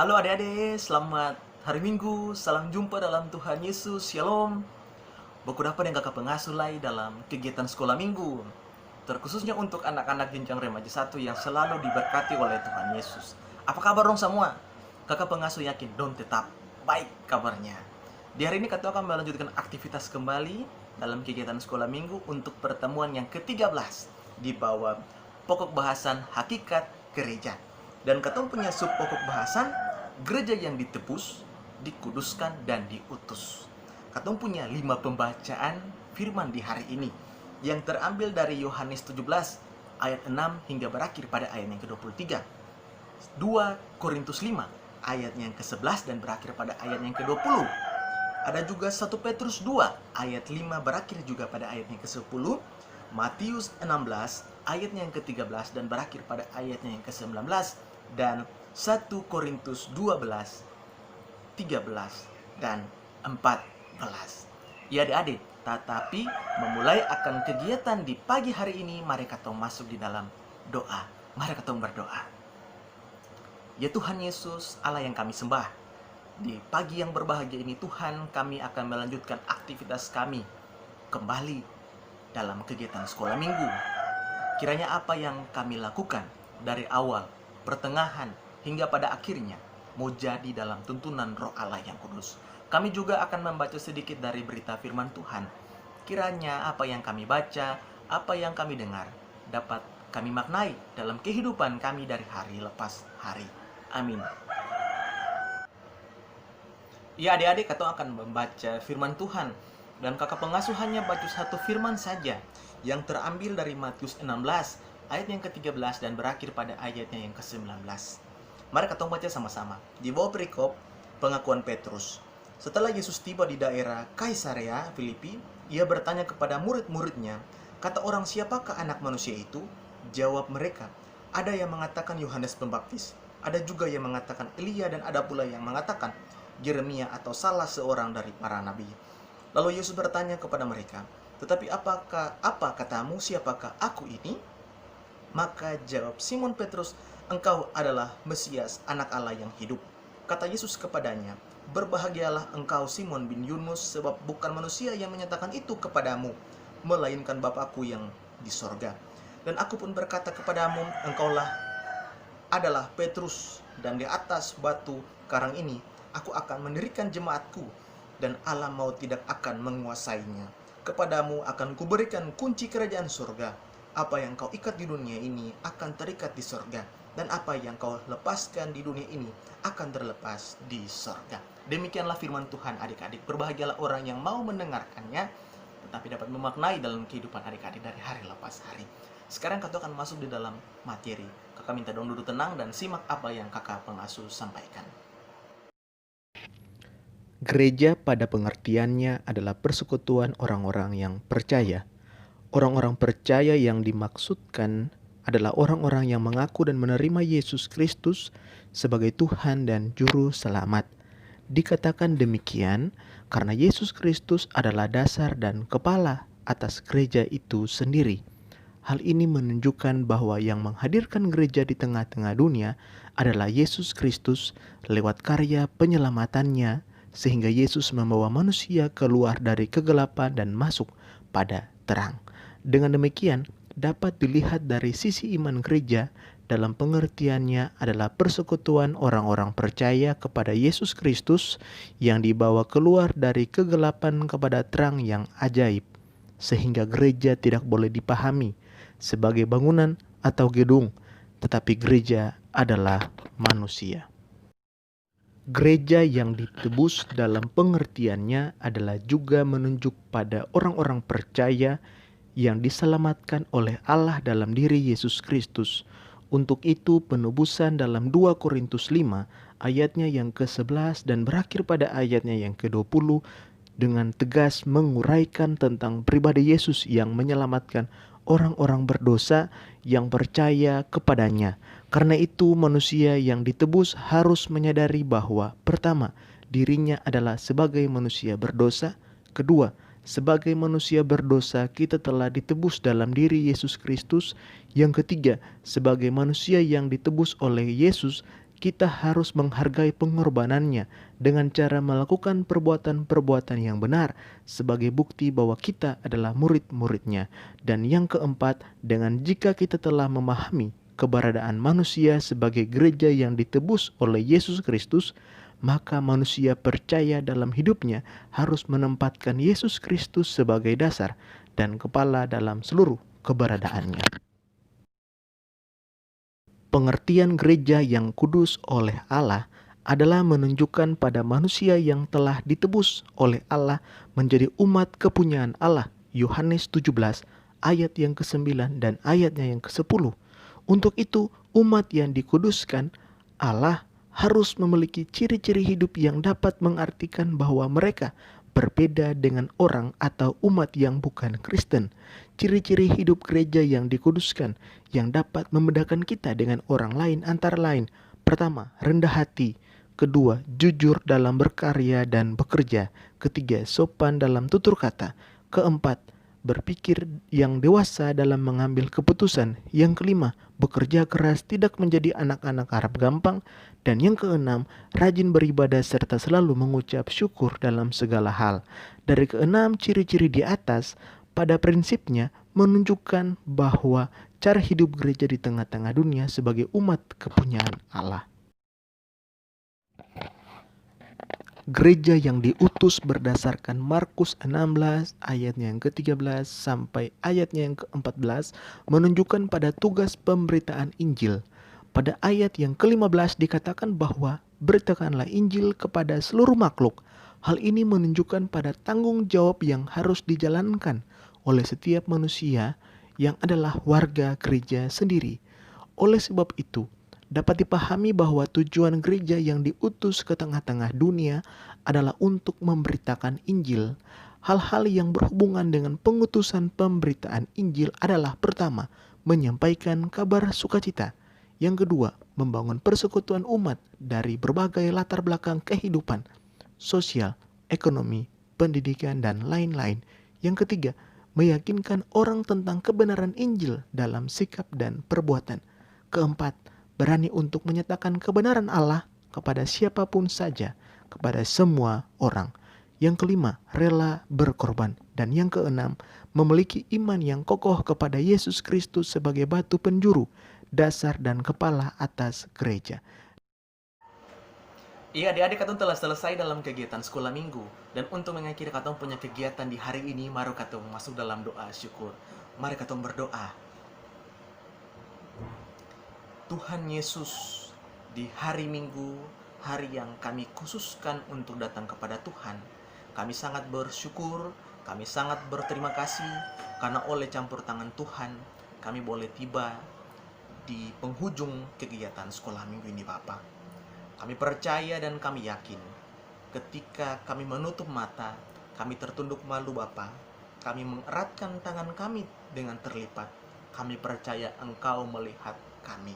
Halo adik-adik, selamat hari Minggu, salam jumpa dalam Tuhan Yesus, Shalom. Baku dapat yang kakak pengasuh lai dalam kegiatan sekolah minggu, terkhususnya untuk anak-anak jenjang remaja 1 yang selalu diberkati oleh Tuhan Yesus. Apa kabar dong semua? Kakak pengasuh yakin dong tetap baik kabarnya. Di hari ini kita akan melanjutkan aktivitas kembali dalam kegiatan sekolah minggu untuk pertemuan yang ke-13 di bawah pokok bahasan hakikat gereja. Dan kita punya sub pokok bahasan gereja yang ditebus, dikuduskan, dan diutus. Kita punya 5 pembacaan firman di hari ini yang terambil dari Yohanes 17 ayat 6 hingga berakhir pada ayat yang ke-23. 2 Korintus 5 ayat yang ke-11 dan berakhir pada ayat yang ke-20. Ada juga 1 Petrus 2 ayat 5 berakhir juga pada ayat yang ke-10. Matius 16 ayatnya yang ke-13 dan berakhir pada ayatnya yang ke-19. Dan 1 Korintus 12, 13, dan 14. Ya adik-adik, tetapi memulai akan kegiatan di pagi hari ini, mari kita masuk di dalam doa. Mari kita berdoa. Ya Tuhan Yesus, Allah yang kami sembah, di pagi yang berbahagia ini Tuhan, kami akan melanjutkan aktivitas kami kembali dalam kegiatan sekolah minggu. Kiranya apa yang kami lakukan dari awal, pertengahan, hingga pada akhirnya mau jadi dalam tuntunan Roh Allah yang kudus. Kami juga akan membaca sedikit dari berita firman Tuhan. Kiranya apa yang kami baca, apa yang kami dengar, dapat kami maknai dalam kehidupan kami dari hari lepas hari. Amin. Ya adik-adik, kita akan membaca firman Tuhan. Dan kakak pengasuh hanya baca satu firman saja yang terambil dari Matius 16 ayat yang ke-13 dan berakhir pada ayatnya yang ke-19. Mari kita baca sama-sama. Di bawah perikop pengakuan Petrus. Setelah Yesus tiba di daerah Kaisarea Filipi, ia bertanya kepada murid-muridnya, "Kata orang, siapakah anak manusia itu?" Jawab mereka, "Ada yang mengatakan Yohanes Pembaptis, ada juga yang mengatakan Elia, dan ada pula yang mengatakan Yeremia atau salah seorang dari para nabi." Lalu Yesus bertanya kepada mereka, "Tetapi apa katamu, siapakah aku ini?" Maka jawab Simon Petrus, "Engkau adalah Mesias, anak Allah yang hidup." Kata Yesus kepadanya, "Berbahagialah engkau Simon bin Yunus, sebab bukan manusia yang menyatakan itu kepadamu, melainkan Bapakku yang di sorga. Dan aku pun berkata kepadamu, engkaulah adalah Petrus, dan di atas batu karang ini aku akan mendirikan jemaatku, dan Allah mau tidak akan menguasainya. Kepadamu akan kuberikan kunci kerajaan surga. Apa yang kau ikat di dunia ini akan terikat di sorga, dan apa yang kau lepaskan di dunia ini akan terlepas di sorga." Demikianlah firman Tuhan adik-adik. Berbahagialah orang yang mau mendengarkannya, tetapi dapat memaknai dalam kehidupan adik-adik dari hari lepas hari. Sekarang kakak akan masuk di dalam materi. Kakak minta dong duduk tenang dan simak apa yang kakak pengasuh sampaikan. Gereja pada pengertiannya adalah persekutuan orang-orang yang percaya. Orang-orang percaya yang dimaksudkan adalah orang-orang yang mengaku dan menerima Yesus Kristus sebagai Tuhan dan Juru Selamat. Dikatakan demikian karena Yesus Kristus adalah dasar dan kepala atas gereja itu sendiri. Hal ini menunjukkan bahwa yang menghadirkan gereja di tengah-tengah dunia adalah Yesus Kristus lewat karya penyelamatannya, sehingga Yesus membawa manusia keluar dari kegelapan dan masuk pada terang. Dengan demikian, dapat dilihat dari sisi iman gereja dalam pengertiannya adalah persekutuan orang-orang percaya kepada Yesus Kristus yang dibawa keluar dari kegelapan kepada terang yang ajaib, sehingga gereja tidak boleh dipahami sebagai bangunan atau gedung, tetapi gereja adalah manusia. Gereja yang ditebus dalam pengertiannya adalah juga menunjuk pada orang-orang percaya yang diselamatkan oleh Allah dalam diri Yesus Kristus. Untuk itu penebusan dalam 2 Korintus 5 ayatnya yang ke-11 dan berakhir pada ayatnya yang ke-20 dengan tegas menguraikan tentang pribadi Yesus yang menyelamatkan orang-orang berdosa yang percaya kepadanya. Karena itu manusia yang ditebus harus menyadari bahwa pertama, dirinya adalah sebagai manusia berdosa. Kedua, sebagai manusia berdosa kita telah ditebus dalam diri Yesus Kristus. Yang ketiga, sebagai manusia yang ditebus oleh Yesus, kita harus menghargai pengorbanannya dengan cara melakukan perbuatan-perbuatan yang benar sebagai bukti bahwa kita adalah murid-muridnya. Dan yang keempat, dengan jika kita telah memahami keberadaan manusia sebagai gereja yang ditebus oleh Yesus Kristus, maka manusia percaya dalam hidupnya harus menempatkan Yesus Kristus sebagai dasar dan kepala dalam seluruh keberadaannya. Pengertian gereja yang kudus oleh Allah adalah menunjukkan pada manusia yang telah ditebus oleh Allah menjadi umat kepunyaan Allah. Yohanes 17 ayat yang ke-9 dan ayatnya yang ke-10. Untuk itu, umat yang dikuduskan Allah harus memiliki ciri-ciri hidup yang dapat mengartikan bahwa mereka berbeda dengan orang atau umat yang bukan Kristen. Ciri-ciri hidup gereja yang dikuduskan yang dapat membedakan kita dengan orang lain antara lain: pertama, rendah hati; kedua, jujur dalam berkarya dan bekerja; ketiga, sopan dalam tutur kata; keempat, berpikir yang dewasa dalam mengambil keputusan; yang kelima, bekerja keras, tidak menjadi anak-anak harap gampang; dan yang keenam, rajin beribadah serta selalu mengucap syukur dalam segala hal. Dari keenam ciri-ciri di atas, pada prinsipnya menunjukkan bahwa cara hidup gereja di tengah-tengah dunia sebagai umat kepunyaan Allah. Gereja yang diutus berdasarkan Markus 16 ayatnya yang ke-13 sampai ayatnya yang ke-14 menunjukkan pada tugas pemberitaan Injil. Pada ayat yang ke-15 dikatakan bahwa beritakanlah Injil kepada seluruh makhluk. Hal ini menunjukkan pada tanggung jawab yang harus dijalankan oleh setiap manusia yang adalah warga gereja sendiri. Oleh sebab itu, dapat dipahami bahwa tujuan gereja yang diutus ke tengah-tengah dunia adalah untuk memberitakan Injil. Hal-hal yang berhubungan dengan pengutusan pemberitaan Injil adalah: pertama, menyampaikan kabar sukacita; yang kedua, membangun persekutuan umat dari berbagai latar belakang kehidupan, sosial, ekonomi, pendidikan, dan lain-lain; yang ketiga, meyakinkan orang tentang kebenaran Injil dalam sikap dan perbuatan; keempat, berani untuk menyatakan kebenaran Allah kepada siapapun saja, kepada semua orang; yang kelima, rela berkorban; dan yang keenam, memiliki iman yang kokoh kepada Yesus Kristus sebagai batu penjuru, dasar dan kepala atas gereja. Iya, adik-adik, katong telah selesai dalam kegiatan sekolah minggu. Dan untuk mengakhiri katong punya kegiatan di hari ini, mari katong masuk dalam doa syukur. Mari katong berdoa. Tuhan Yesus, di hari Minggu, hari yang kami khususkan untuk datang kepada Tuhan, kami sangat bersyukur, kami sangat berterima kasih karena oleh campur tangan Tuhan kami boleh tiba di penghujung kegiatan sekolah minggu ini, Bapa. Kami percaya dan kami yakin ketika kami menutup mata, kami tertunduk malu, Bapa. Kami mengeratkan tangan kami dengan terlipat. Kami percaya Engkau melihat kami.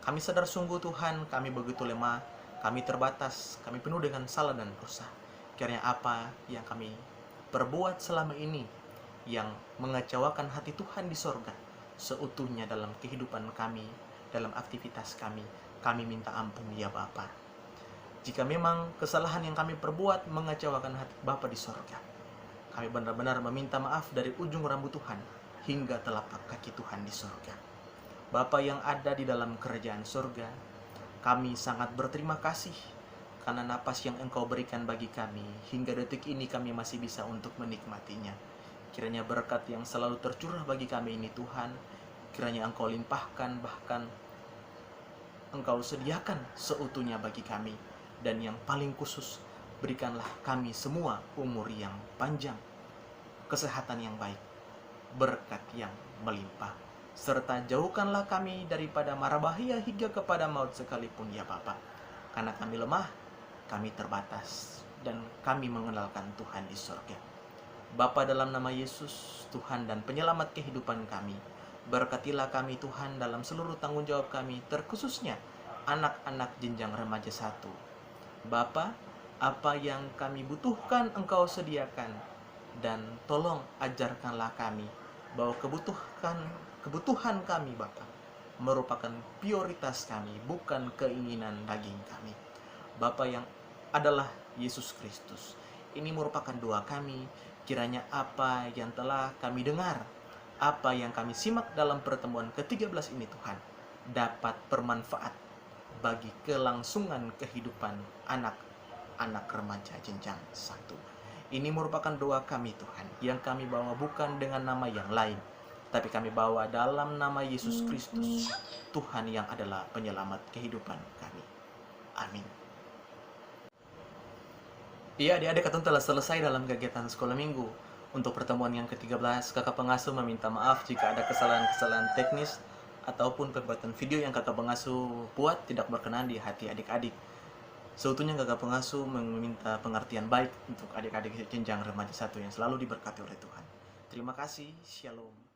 Kami sadar sungguh Tuhan, kami begitu lemah, kami terbatas, kami penuh dengan salah dan dosa. Kiranya apa yang kami perbuat selama ini yang mengecewakan hati Tuhan di sorga, seutuhnya dalam kehidupan kami, dalam aktivitas kami minta ampun ya Bapa. Jika memang kesalahan yang kami perbuat mengecewakan hati Bapa di sorga, kami benar-benar meminta maaf dari ujung rambut Tuhan hingga telapak kaki Tuhan di sorga. Bapa yang ada di dalam kerajaan surga, kami sangat berterima kasih karena napas yang Engkau berikan bagi kami. Hingga detik ini kami masih bisa untuk menikmatinya. Kiranya berkat yang selalu tercurah bagi kami ini Tuhan, kiranya Engkau limpahkan, bahkan Engkau sediakan seutuhnya bagi kami. Dan yang paling khusus, berikanlah kami semua umur yang panjang, kesehatan yang baik, berkat yang melimpah, serta jauhkanlah kami daripada mara bahaya hingga kepada maut sekalipun ya Bapa. Karena kami lemah, kami terbatas, dan kami mengenalkan Tuhan di surga. Bapa, dalam nama Yesus, Tuhan dan penyelamat kehidupan kami, berkatilah kami Tuhan dalam seluruh tanggung jawab kami, terkhususnya anak-anak jenjang remaja 1. Bapa, apa yang kami butuhkan Engkau sediakan, dan tolong ajarkanlah kami bahwa kebutuhan kami Bapa merupakan prioritas kami, bukan keinginan daging kami. Bapa yang adalah Yesus Kristus, ini merupakan doa kami, kiranya apa yang telah kami dengar, apa yang kami simak dalam pertemuan ke-13 ini Tuhan, dapat bermanfaat bagi kelangsungan kehidupan anak-anak remaja jenjang 1. Ini merupakan doa kami Tuhan, yang kami bawa bukan dengan nama yang lain, tapi kami bawa dalam nama Yesus Kristus, Tuhan yang adalah penyelamat kehidupan kami. Amin. Iya, adik-adik, katong telah selesai dalam kegiatan sekolah minggu. Untuk pertemuan yang ke-13, kakak pengasuh meminta maaf jika ada kesalahan-kesalahan teknis ataupun pembuatan video yang kakak pengasuh buat tidak berkenan di hati adik-adik. Seutuhnya kakak pengasuh meminta pengertian baik untuk adik-adik jenjang remaja 1 yang selalu diberkati oleh Tuhan. Terima kasih, Shalom.